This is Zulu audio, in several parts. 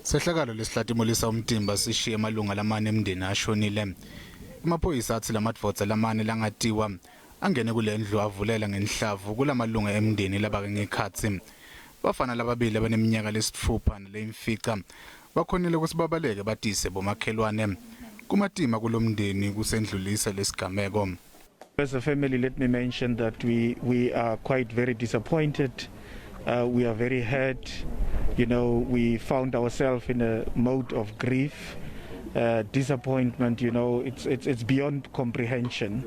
Sehlakalo lesihlatimulisa umtimba sishiye amalunga lamane emndeni ashonile. Emaphoyisa athi lamadvodza lamane langatiwa angene kule ndlu avulela ngenhlavu kulamalunga emndeni labake ngekhatsi. Bafana lababili abaneminyaka lesithupha nemfica bakhonile ukuthi babaleke batise bomakhelwane. Kumatima kulomndeni kusendlulisa lesigameko. As a family, let me mention that we are quite very disappointed. We are very hurt. You know, we found ourselves in a mode of grief, disappointment. You know, it's beyond comprehension.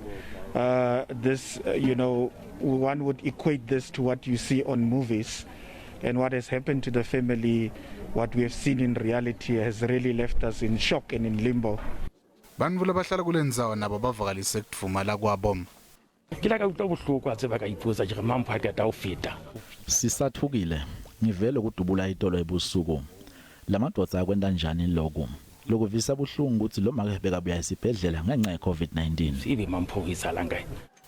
This, you know, one would equate this to what you see on movies, and what has happened to the family, what we have seen in reality, has really left us in shock and in limbo. Bantfu labahlala kulendzawo nabo bavakalise kuvumala kwabo. Sisathukile ngivele kudubula itolo ebusuku. Lamadvodza akwenta njani lokho? Lokuvisa buhlungu ukuthi lo make beka buya esibhedlela ngenxa ye-COVID-19. Ibe Emaphoyisa langa.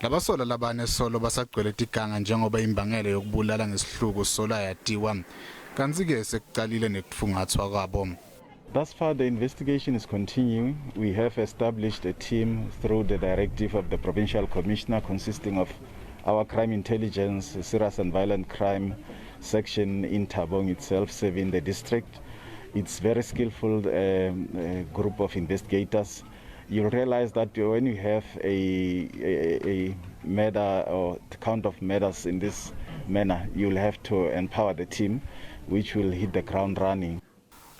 Labasola labane solo basagcwele tiganga njengoba imbangela yokubulala ngesihluku sola yatiwa. Kanti ke sekuqalile nekufungathwa kwabo. Thus far, the investigation is continuing. We have established a team through the directive of the Provincial Commissioner consisting of our crime intelligence, serious and violent crime section in Thabong itself, serving the district. It's very skillful group of investigators. You'll realize that when you have a murder or count of murders in this manner, you'll have to empower the team, which will hit the ground running.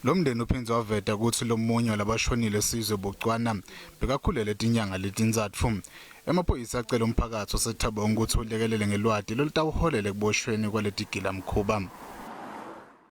Lomndeni uphinze waveta ukuthi lomunye labashonile sizwe bucwana bekakhulele tinyanga letindzatfu. Emaphoyisa acela umphakathi oseThabong ukuthi ulekelele ngelwadi lolitawuholele kuboshweni kwaletigila mkhuba.